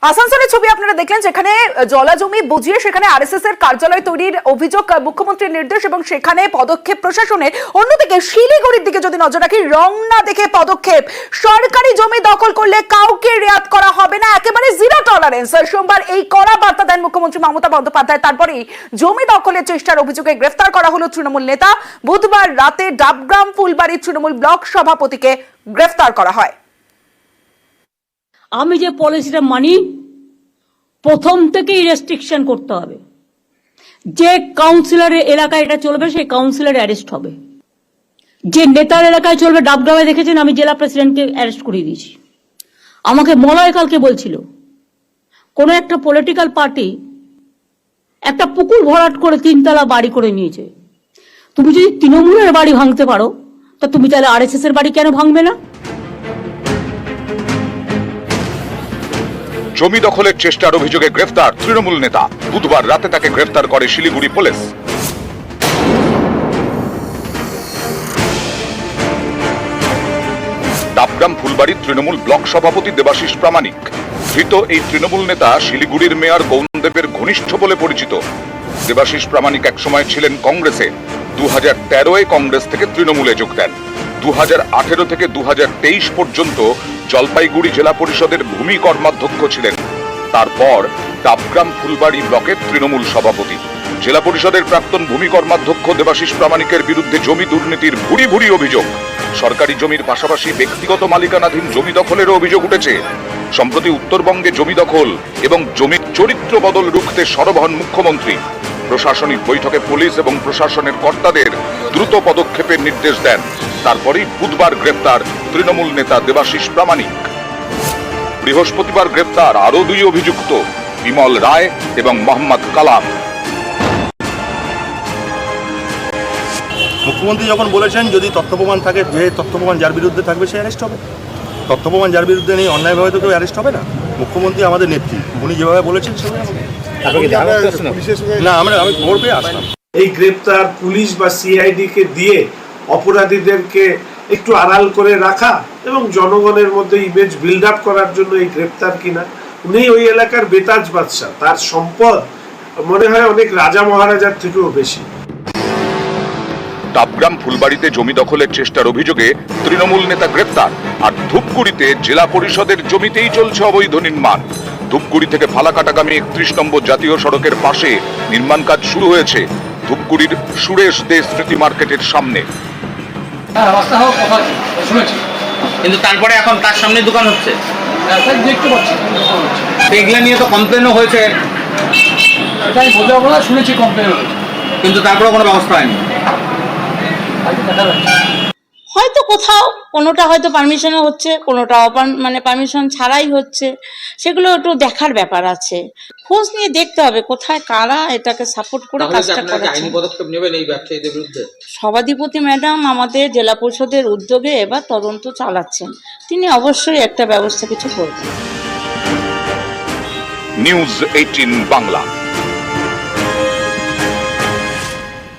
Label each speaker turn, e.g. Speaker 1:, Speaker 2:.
Speaker 1: আসানসোলের ছবি আপনারা দেখলেন, যেখানে জলা জমি বুঝিয়ে সেখানে আরএসএস এর কার্যালয় তৈরির অভিযোগ, মুখ্যমন্ত্রীর নির্দেশ এবং সেখানে পদক্ষেপ প্রশাসনের। অন্যদিকে শিলিগুড়ির দিকে যদি নজর রাখি, রং না দেখে পদক্ষেপ। সরকারি জমি দখল করলে কাউকে রেয়াত করা হবে না, একেবারে জিরো টলারেন্স। সোমবার এই কড়া বার্তা দেন মুখ্যমন্ত্রী মমতা বন্দ্যোপাধ্যায়। তারপরেই জমি দখলের চেষ্টার অভিযোগে গ্রেফতার করা হলো তৃণমূল নেতা। বুধবার রাতে ডাবগ্রাম ফুলবাড়ির তৃণমূল ব্লক সভাপতিকে গ্রেফতার করা হয়।
Speaker 2: আমি যে পলিসিটা মানি, প্রথম থেকেই রেস্ট্রিকশন করতে হবে। যে কাউন্সিলরের এলাকায় এটা চলবে সেই কাউন্সিলর অ্যারেস্ট হবে। যে নেতার এলাকায় চলবে, ডাবগ্রামে দেখেছেন আমি জেলা প্রেসিডেন্টকে অ্যারেস্ট করিয়ে দিয়েছি। আমাকে মলয় কালকে বলছিল কোন একটা পলিটিক্যাল পার্টি একটা পুকুর ভরাট করে 3 তলা বাড়ি করে নিয়েছে। তুমি যদি তৃণমূলের বাড়ি ভাঙতে পারো, তা তুমি তাহলে আরএসএস এর বাড়ি কেন ভাঙবে না?
Speaker 3: জমি দখলের চেষ্টার অভিযোগে গ্রেফতার তৃণমূল নেতা। বুধবার রাতে তাকে গ্রেফতার করে শিলিগুড়ি পুলিশ। ডাবগ্রাম ফুলবাড়ির তৃণমূল ব্লক সভাপতি দেবাশিস প্রামাণিক। ধৃত এই তৃণমূল নেতা শিলিগুড়ির মেয়র গৌনদেবের ঘনিষ্ঠ বলে পরিচিত। দেবাশিস প্রামাণিক একসময় ছিলেন কংগ্রেসে। 2013-এ কংগ্রেস থেকে তৃণমূলে যোগ দেন। 2018 থেকে 2023 পর্যন্ত জলপাইগুড়ি জেলা পরিষদের ভূমি কর্মাধ্যক্ষ ছিলেন। তারপর ডাবগ্রাম ফুলবাড়ি ব্লকের তৃণমূল সভাপতি। জেলা পরিষদের প্রাক্তন ভূমি কর্মাধ্যক্ষ দেবাশিস প্রামাণিকের বিরুদ্ধে জমি দুর্নীতির ভুরি ভুরি অভিযোগ। সরকারি জমির পাশাপাশি ব্যক্তিগত মালিকানাধীন জমি দখলেরও অভিযোগ উঠেছে। সম্প্রতি উত্তরবঙ্গে জমি দখল এবং জমির চরিত্র বদল রুখতে সরব হন মুখ্যমন্ত্রী। প্রশাসনিক বৈঠকে পুলিশ এবং প্রশাসনের কর্তাদের দ্রুত পদক্ষেপের নির্দেশ দেন। তারপরেই বুধবার গ্রেফতার তৃণমূল নেতা দেবাশিস প্রামাণিক। বৃহস্পতিবার গ্রেফতার আরো 2 অভিযুক্ত, বিমল রায় এবং মোহাম্মদ কালাম।
Speaker 4: মুখ্যমন্ত্রী যখন বলেছেন যদি তথ্য প্রমাণ থাকে, যে তথ্য প্রমাণ যার বিরুদ্ধে থাকবে সে অ্যারেস্ট হবে। তথ্য প্রমাণ যার বিরুদ্ধে নেই, অন্যায়ভাবে তো কেউ অ্যারেস্ট হবে না। মুখ্যমন্ত্রী আমাদের নেত্রী, উনি যেভাবে বলেছেন সেভাবে হবে। না, আমি খবর পেয়ে আসলাম।
Speaker 5: এই গ্রেপ্তার পুলিশ বা সিআইডি কে দিয়ে অপরাধীদেরকে একটু আড়াল করে রাখা এবং জনগণের মধ্যে ইমেজ বিল্ড আপ করার জন্য এই গ্রেপ্তার কিনা। উনি ওই এলাকার বেতাজ বাদশাহ, তার সম্পদ মনে হয় অনেক রাজা মহারাজার থেকেও বেশি।
Speaker 3: ডাবগ্রাম ফুলবাড়িতে জমি দখলের চেষ্টার অভিযোগে তৃণমূল নেতা গ্রেপ্তার। আর ধূপগুড়িতে জেলা পরিষদের জমিতেই চলছে অবৈধ নির্মাণ। ধূপগুড়ি থেকে ফালাকাটাগামী 31 নম্বর জাতীয় সড়কের পাশে নির্মাণ কাজ শুরু হয়েছে। ধূপগুড়ির সুরেশ দে স্মৃতি মার্কেটের সামনে।
Speaker 6: কিন্তু তারপরে এখন তার সামনে দোকান হচ্ছে, দেখতে পাচ্ছি। এগুলো নিয়ে তো কমপ্লেনও হয়েছে,
Speaker 7: এটাই বোঝাবো না, শুনেছি কমপ্লেন হয়েছে,
Speaker 6: কিন্তু তারপরে কোনো ব্যবস্থা হয়নি।
Speaker 2: হয়তো কোথাও কোনোটা হয়তো পারমিশনে হচ্ছে, কোনোটা মানে পারমিশন ছাড়াই হচ্ছে। সেগুলো একটু দেখার ব্যাপার আছে, খোঁজ নিয়ে দেখতে হবে কোথায় কারা এটাকে সাপোর্ট করে কাজটা করে।
Speaker 6: আইনি পদক্ষেপ নেবেন এই ব্যবসায়ীদের বিরুদ্ধে?
Speaker 2: সভাধিপতি ম্যাডাম আমাদের জেলা পরিষদের উদ্যোগে এবার তদন্ত চালাচ্ছেন, তিনি অবশ্যই একটা ব্যবস্থা কিছু করবেন।
Speaker 3: নিউজ 18 বাংলা।